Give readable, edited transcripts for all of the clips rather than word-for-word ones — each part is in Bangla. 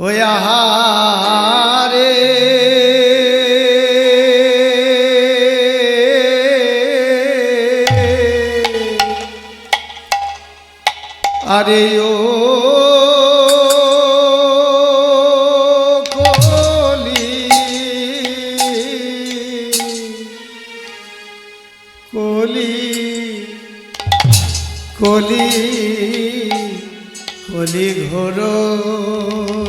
ওই আহারে আরে ও কলি কলি কলি কলি ঘোরতে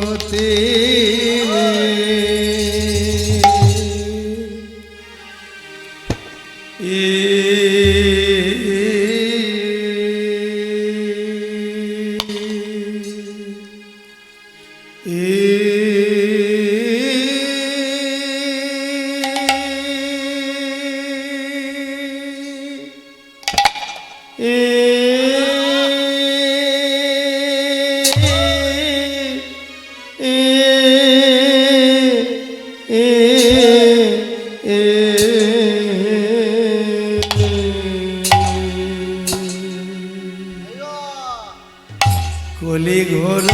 কলি ঘোর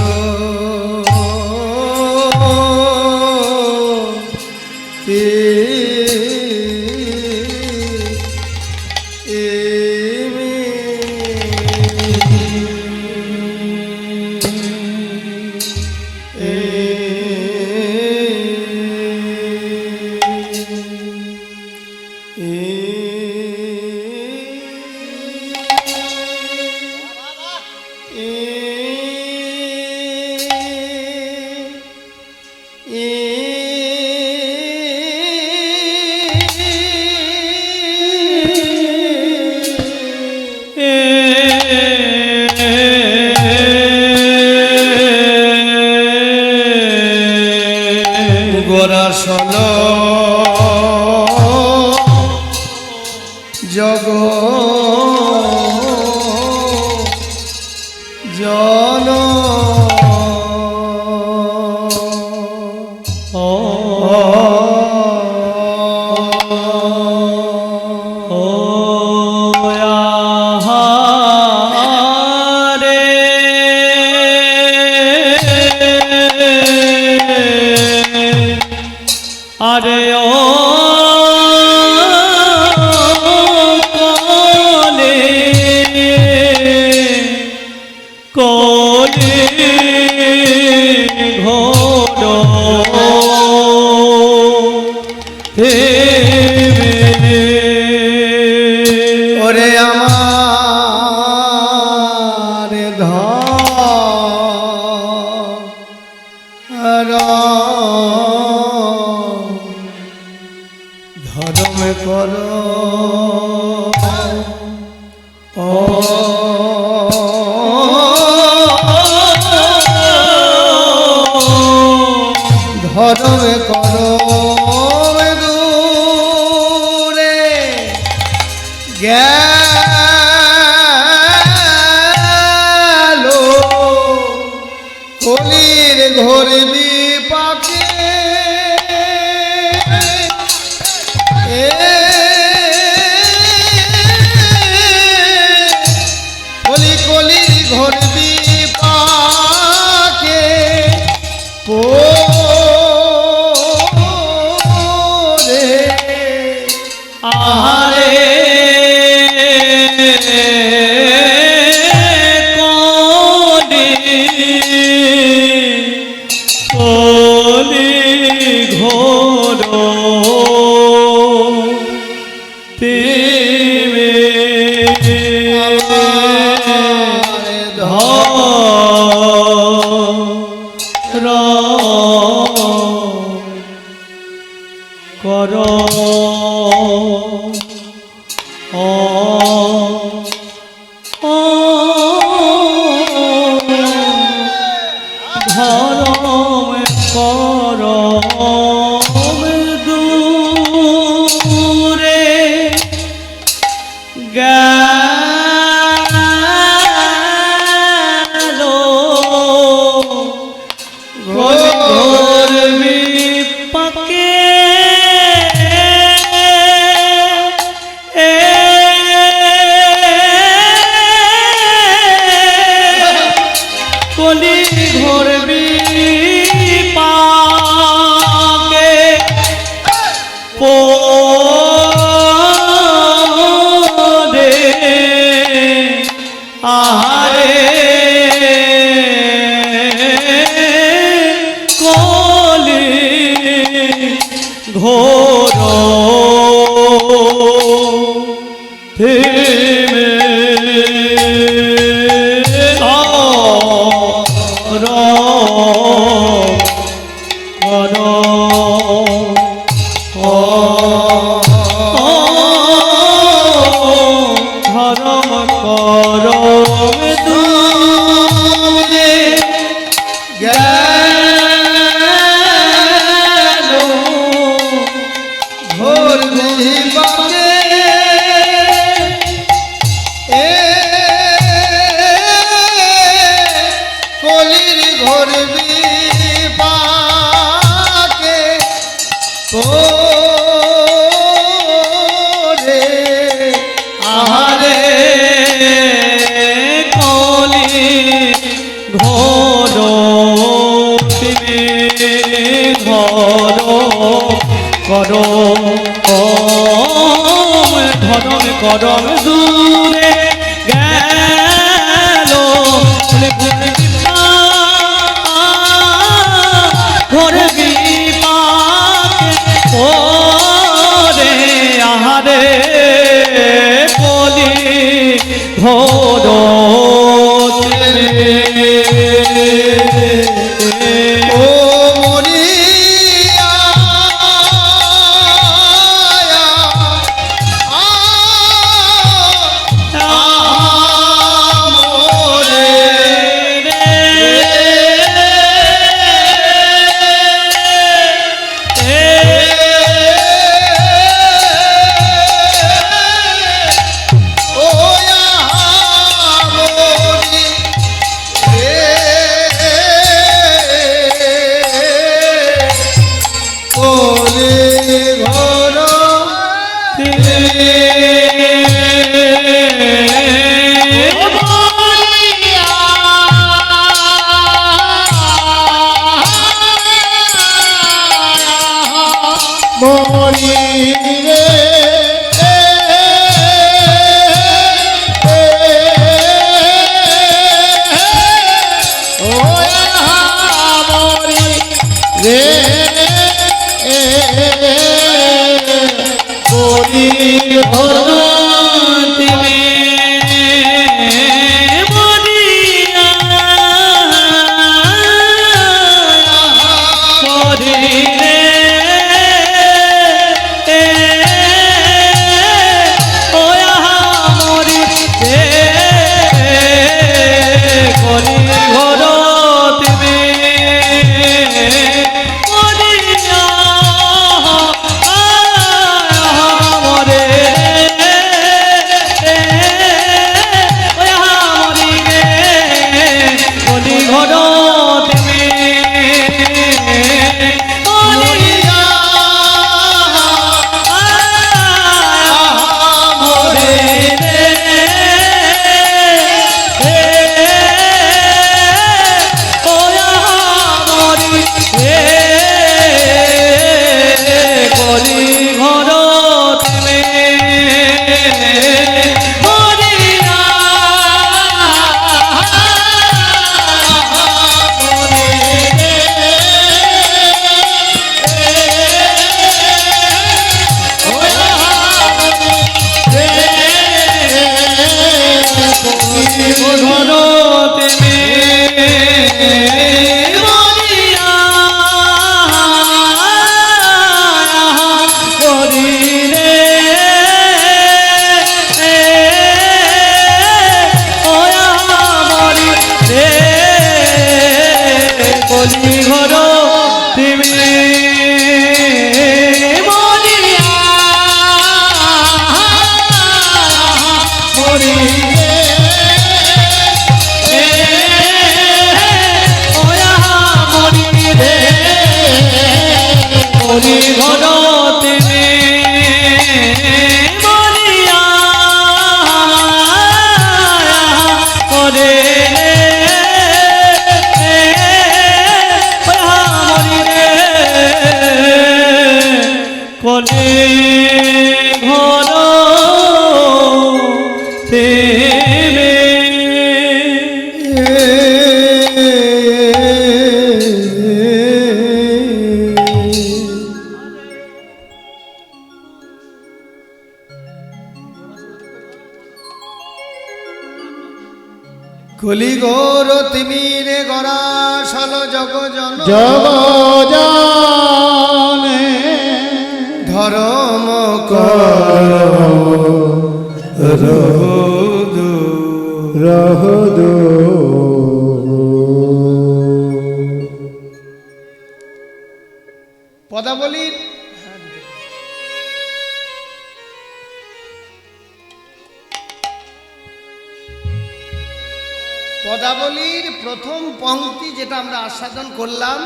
গোরাসল জগ জন আরে ও কলে কলে ঘোর ওরে আমার ধর্ম কর ধর্ম কর দূরে গেল কলির ঘোর বিপাকে কলি কলির ঘোর বিপাকে পড়ে আহারে কলি কলি ঘোর কর ধরম কর দূরে গেল ঘোর বিপাকে কলি ঘোর বিপাকে ঘোর থেমে ধর কর ধরম কর দূরে গেল ঘোর বিপাকে এ কলির ঘোর বিপাকে করে আহারে কলি ঘোর তুমি ঘর করো ধরম করম দূরে গেল ঘর বিপাকে ওরে আহারে কলি ঘোর ও মরিয়া আমরে ও আমরি কোলে ঘর মরি রে ও মরি রে কলি ঘর তুমি মরিয়া মরিলে ওয়া মরিতে কলি ঘর তুমি মরিয়া মরে ওয়া মরিলে কলি ঘর তুমি মরিয়া কলি ঘর তুমি মরিয়া মরিলে ওয়া মরিলে কলি ঘর তুমি মরিয়া মরে কলি ঘর থেমে কলিগৌর তিমিরে গড়া সল জগজন জগজানে ধর্ম রহদু পদাবলীর পদাবলীর প্রথম পংক্তি যেটা আমরা আস্বাদন করলাম,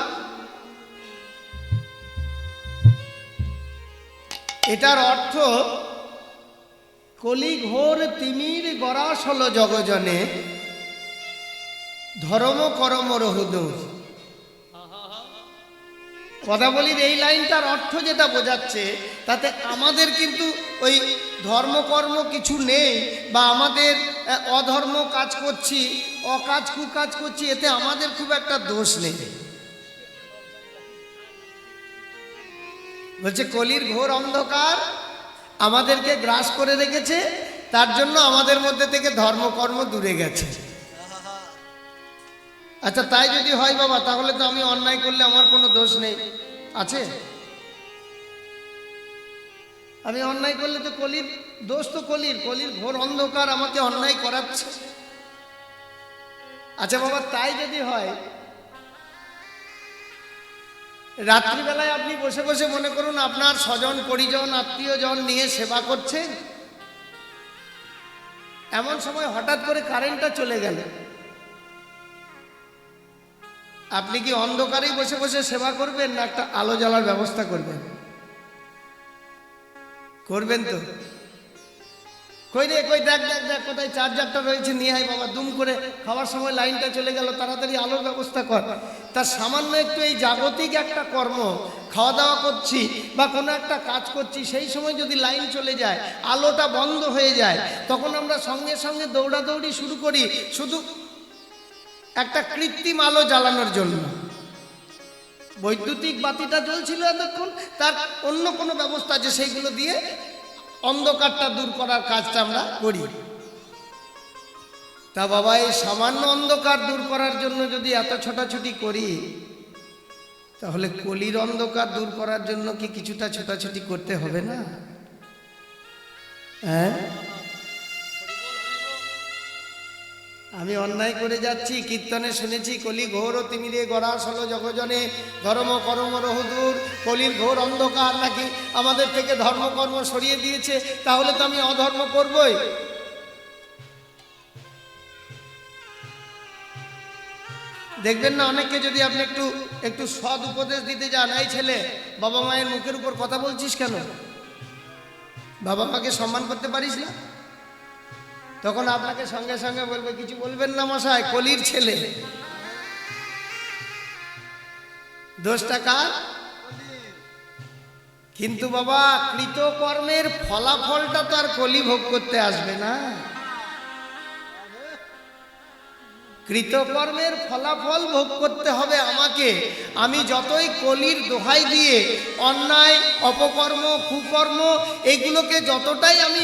এটার অর্থ কলি ঘোর তিমির গড়াস হল জগজনে ধর্ম করম রহুদূর। পদাবলীর এই লাইনটার অর্থ যেটা বোঝাচ্ছে, তাতে আমাদের কিন্তু ওই ধর্মকর্ম কিছু নেই, বা আমাদের অধর্ম কাজ করছি, অকাজ কুকাজ করছি, এতে আমাদের খুব একটা দোষ নেই। বলছে কলির ঘোর অন্ধকার আমাদেরকে গ্রাস করে রেখেছে, তার জন্য আমাদের মধ্যে থেকে ধর্মকর্ম দূরে গেছে। আচ্ছা, তাই যদি হয় বাবা, তাহলে তো আমি অন্যায় করলে আমার কোনো দোষ নেই, আছে? আমি অন্যায় করলে তো কলির দোষ, তো কলির ঘোর অন্ধকার আমাকে অন্যায় করাচ্ছে। আচ্ছা বাবা, তাই যদি হয়, রাত্রিবেলায় আপনি বসে বসে মনে করুন আপনার স্বজন পরিজন আত্মীয়জন নিয়ে সেবা করছেন, এমন সময় হঠাৎ করে কারেন্টটা চলে গেল, আপনি কি অন্ধকারেই বসে বসে সেবা করবেন, না একটা আলো জ্বালার ব্যবস্থা করবেন? করবেন তো। কই রে, কই দেখ দেখ দেখ, কোথায় চার্জারটা রয়েছে, নিয়ে আয় বাবা। দুম করে খাওয়ার সময় লাইনটা চলে গেল, তাড়াতাড়ি আলোর ব্যবস্থা কর। তার সামান্য একটু এই জাগতিক একটা কর্ম, খাওয়া দাওয়া করছি বা কোনো একটা কাজ করছি, সেই সময় যদি লাইন চলে যায়, আলোটা বন্ধ হয়ে যায়, তখন আমরা সঙ্গে সঙ্গে দৌড়াদৌড়ি শুরু করি শুধু একটা কৃত্রিম আলো জ্বালানোর জন্য। বৈদ্যুতিক বাতিটা জ্বলছিল এতক্ষণ, তার অন্য কোনো ব্যবস্থা আছে, সেইগুলো দিয়ে অন্ধকারটা দূর করার কাজটা আমরা করি। তা বাবা, এই সামান্য অন্ধকার দূর করার জন্য যদি এত ছোটাছুটি করি, তাহলে কলির অন্ধকার দূর করার জন্য কি কিছুটা ছোটাছুটি করতে হবে না? হ্যাঁ, আমি অন্যায় করে যাচ্ছি, কীর্তনে শুনেছি কলি ঘোর তিমিরে গড়া সল জগজনে ধর্ম কর্ম রহুদূর। কলির ঘোর অন্ধকার নাকি আমাদের থেকে ধর্মকর্ম সরিয়ে দিয়েছে, তাহলে তো আমি অধর্ম করবই। দেখবেন না, অনেককে যদি আপনি একটু একটু সৎ উপদেশ দিতে যান, এই ছেলে, বাবা মায়ের মুখের উপর কথা বলছিস কেন? বাবা মাকে সম্মান করতে পারিস না? তখন আপনাকে সঙ্গে সঙ্গে বলবে, কিছু বলবেন না মশাই, কলির ছেলে। দোষটা কার? কিন্তু বাবা, কৃতকর্মের ফলাফলটা তো আর কলি ভোগ করতে আসবে না। কৃতকর্মের ফলাফল ভোগ করতে হবে আমাকে। আমি যতই কলির দোহাই দিয়ে অন্যায়, অপকর্ম, কুকর্ম এগুলোকে যতটাই আমি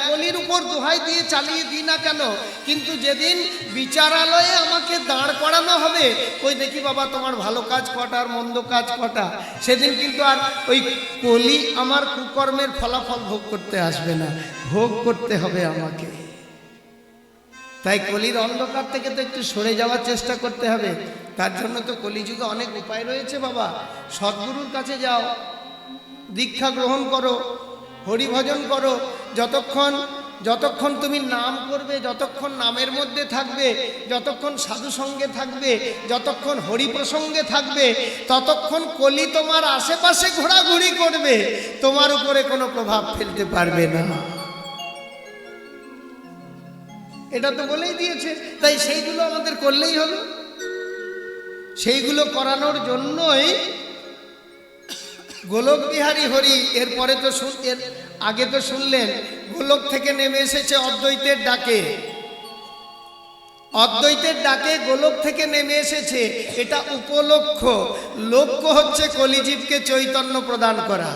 কলির উপর দোহাই দিয়ে চালিয়ে দিই না কেন, কিন্তু যেদিন বিচারালয়ে আমাকে দাঁড় করানো হবে, ওই দেখি বাবা তোমার ভালো কাজ কটা আর মন্দ কাজ কটা, সেদিন কিন্তু আর ওই কলি আমার কুকর্মের ফলাফল ভোগ করতে আসবে না, ভোগ করতে হবে আমাকে। তাই কলির অন্ধকার থেকে তো একটু সরে যাওয়ার চেষ্টা করতে হবে। তার জন্য তো কলিযুগে অনেক উপায় রয়েছে বাবা। সদ্গুরুর কাছে যাও, দীক্ষা গ্রহণ করো, হরিভজন করো। যতক্ষণ তুমি নাম করবে, যতক্ষণ নামের মধ্যে থাকবে, যতক্ষণ সাধু সঙ্গে থাকবে, যতক্ষণ হরি প্রসঙ্গে থাকবে, ততক্ষণ কলি তোমার আশেপাশে ঘোরাঘুরি করবে, তোমার উপরে কোনো প্রভাব ফেলতে পারবে না। এটা তো বলেই দিয়েছে। তাই সেইগুলো আমাদের করলেই হলো। সেইগুলো করানোর জন্যই গোলক বিহারী হরি, এরপরে তো এর আগে তো শুনলেন, গোলক থেকে নেমে এসেছে অদ্বৈতের ডাকে। অদ্বৈতের ডাকে গোলক থেকে নেমে এসেছে, এটা উপলক্ষ। লক্ষ্য হচ্ছে কলিজীবকে চৈতন্য প্রদান করা।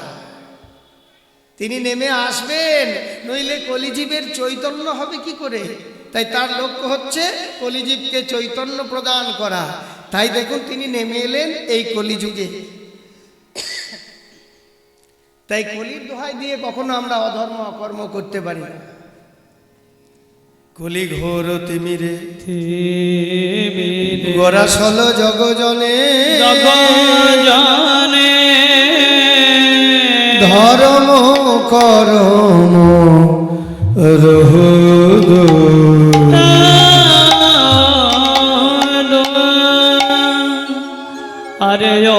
তিনি নেমে আসবেন, নইলে কলিজীবের চৈতন্য হবে কি করে? তাই তার লক্ষ্য হচ্ছে কলিজীবকে চৈতন্য প্রদান করা। তাই দেখুন তিনি নেমে এলেন এই কলিযুগে। তাই কলির দোহাই দিয়ে কখনো আমরা অধর্ম অকর্ম করতে পারি না। কলি ঘোর তিমিরে গরাসল জগজনে জগজনে ধর্ম করম রহুদ আরে ও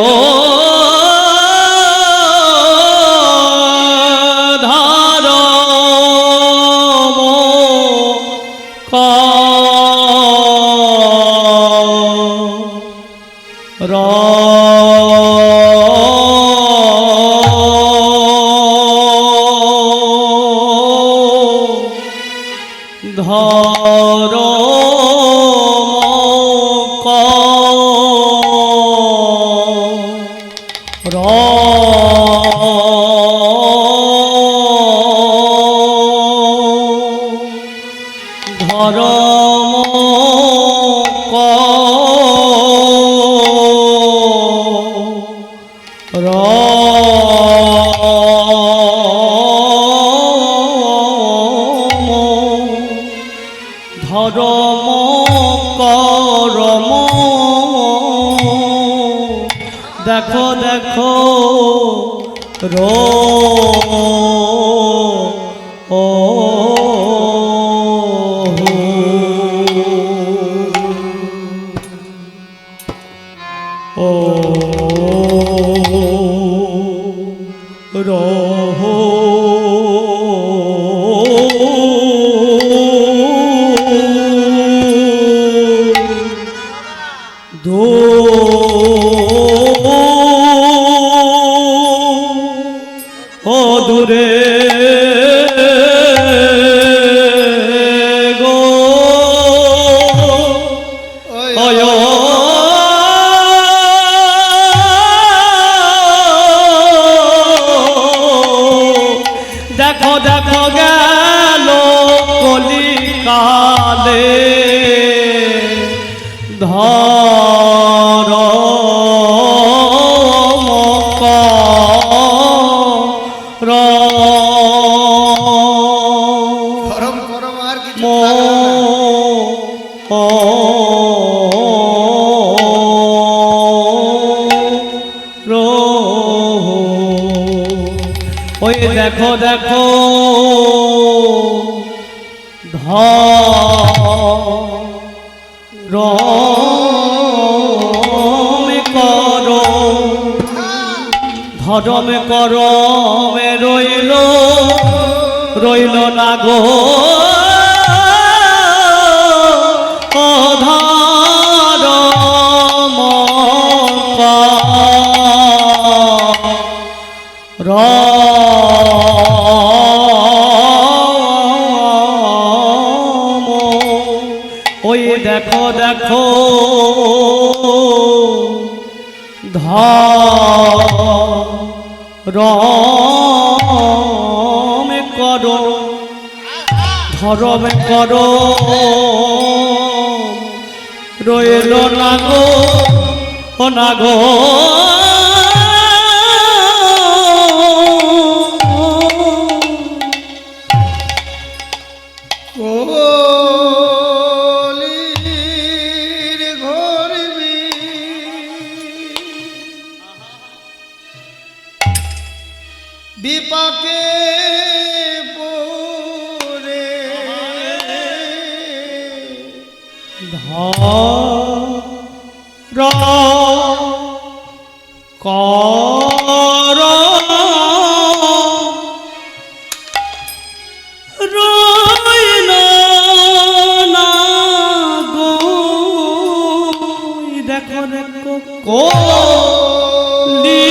দেখো দেখো রো ও ও রো দূরে গো অয় দেখো দেখো গেল কলিকালে ধর ওই দেখো দেখো ধরম করমে রইল রইল না গো ওই দেখো দেখো ধরম করো ধরম করো রইল না গো ও না গো বিপাকে পড়ে ধর কর রইল না গো দেখো দেখো কলি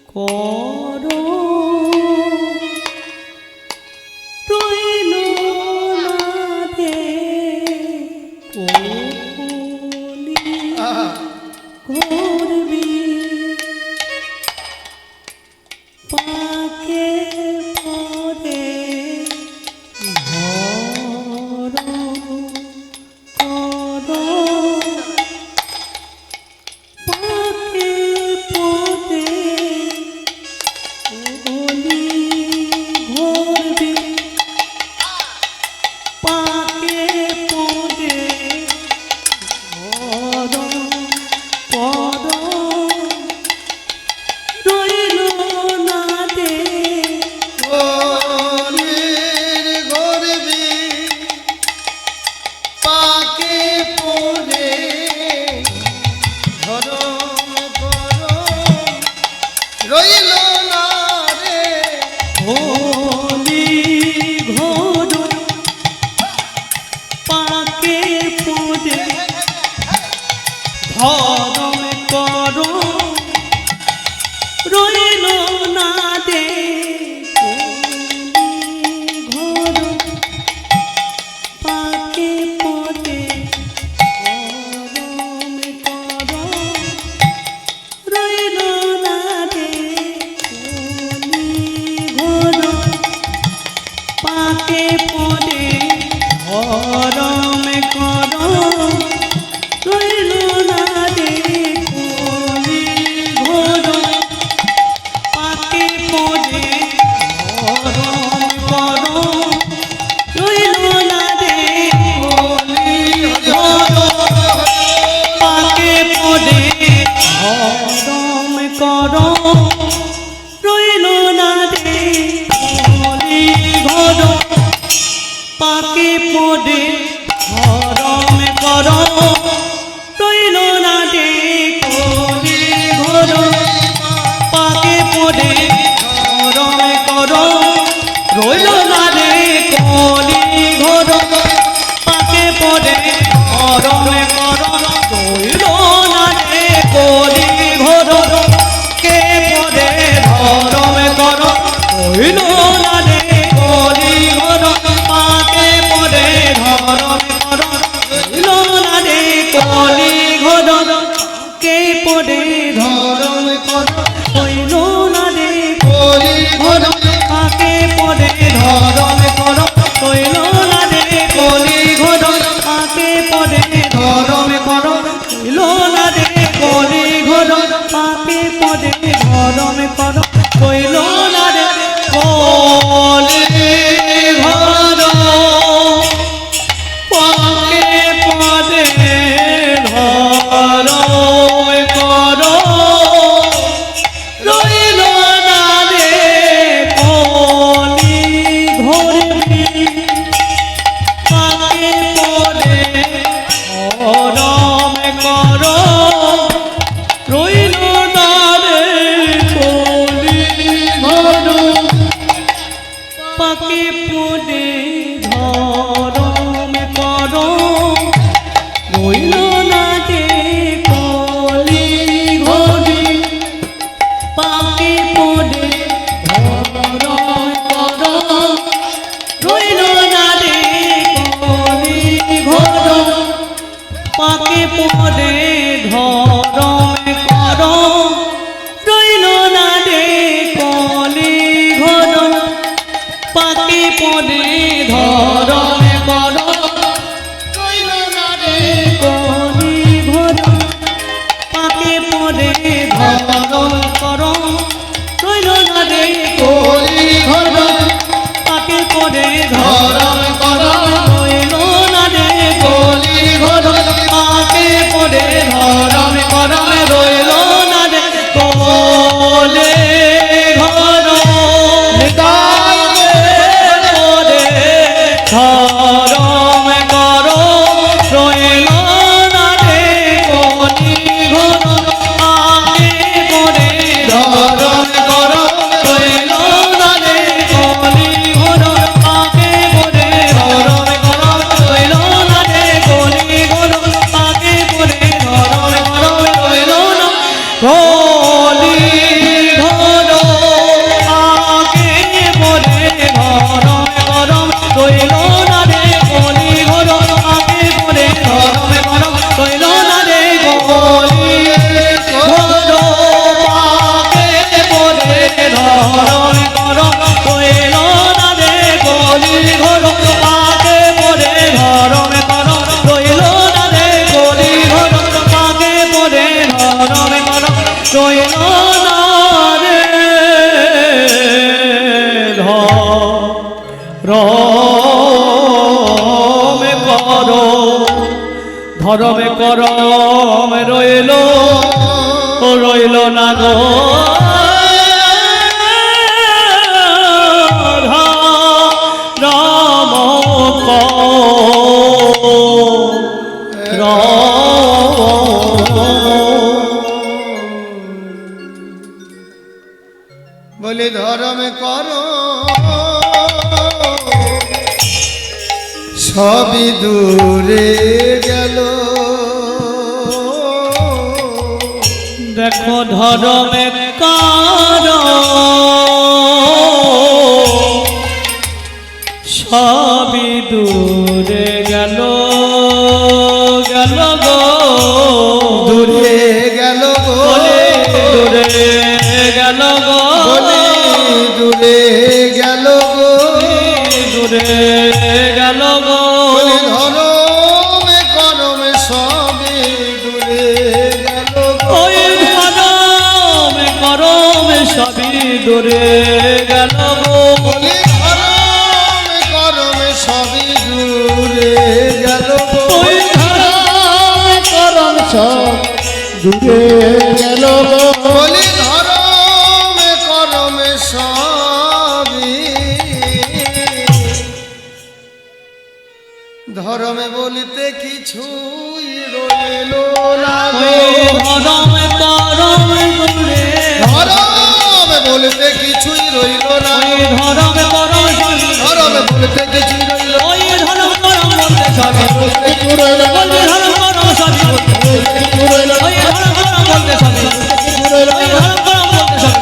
করো রইল না রে কোলি করবি পাকে পদে ঘর করো পাকে পদে ওলি ঘরবি পাকে পদে ঘর পদ রইল না দে কলির গর্বে পাকে পড়ে ধরম করম রইল না রে হোলি ঘোর পাকে পদে ধরম করো রইল না দে ঘোর পাকে পদে ধরম করো রইল না দে ঘোর পাকে পদে ধরম করো রইল না দে কলি ঘোর পাকে পদে ধরম করো রইল না দে কলি ঘোর পাকে পদে ধরম করো রইল না দে কলি ঘোর পাকে পদে ধরম করো রইল না দে কলি ঘোর পাকে পদে ধরম করো রইল না দে কলি ঘোর পাকে পদে ধরম করো রইল না দে কলি ঘোর কে পদে ধরম করো রইল না দে কলি ঘোর পাকে পদে ধরম করো রইল না দে কলি ঘোর কে পদে ধরম করো রইল না দে কলি ঘোর পাকে পদে ধরম করো রইল না দে কলি ঘোর পাকে পদে ধরম করো রইল না দে কলি ঘোর পাকে পদে ধরম করো রইল না দে কলি ঘোর পাকে পদে ধরম করো রইল না দে কলি ঘোরবি পাকে পদে ধরম করো রইল না দে কলি ঘোর পাকে পদে ধরম করো রইল না দে কলি ঘোরি পাকে পদে ধরম করো রইল না দে কলি ঘোর পাকে পদে ধরম করো রইল না দে কলি ঘোর পাকে পদে ধরম করো রইল না দে কলি ঘোর পাকে পদে ধরম করো রইল না দে কলি ঘোর পাকে পদে ধরম ধরম করো রইল না দে কলি ঘোর পাকে পদে ধরম করো রইল না দে কলি ঘোর নিতাই পদে ধরম করো রইল না দে কলি ঘোর পাকে পদে ধরম করো রইল না দে কলি ঘোর পাকে পদে কলি ঘর আগে পরে ধরম করম রইল না রে কলি ঘর আগে পরে ধরম করম রইল না রে কলি ঘর আগে পরে ধরম করম রইল না রে কলি ঘর আগে পরে ধরম করম রইল না রে কলি ঘর আগে পরে ধরম করম রইল না রে ধরমে করম রইল রইল না গো রাম বলে ধর্ম করো সবই দূরে গেল দেখো ধরমে কার সবই দূরে গেল গেল গো দূরে গেল গো দূরে গেল গো দূরে গেল গো দূরে গেল গো ধরমে করমে সবই দূরে গেল ওই ধরমে করমে সবই দূরে গেল গো ধরমে করমে সবই দূরে গেল ওই করম সব দূরে গেল বলি ধরমে করমে সবই ধর্মে বলিতে কিছুই রইল না গো। ধরমে করমে দূরে ধর্মে বলিতে কিছুই রইল না ধরমে করম ধর্মে বলিতে কিছুই রইল ওই ধরম করম বলতে সবে বলতে ধরম করম সবই ওই ধরম করম বলতে সবে ওই ধরম করম বলতে সবে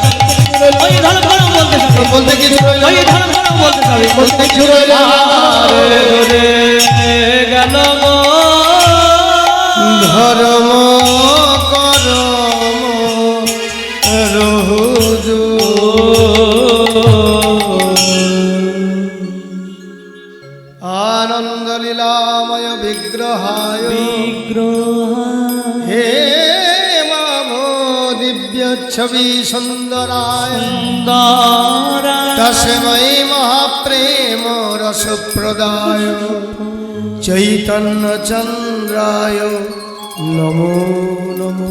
ওই ধরম করম বলতে সবে বলতে কিছু রইল ওই ধরম করম বলতে সবে বলতে কিছু রইল দূরে গেল গো ধর্ম করম রহুজু আনন্দ লীলাময় বিগ্রহায় হে মাভো দিব্য ছবি সুন্দরায় তস্मै মহাপ্রেম রসপ্রদায় চৈতন্য চন্দ্রায় নমো নমো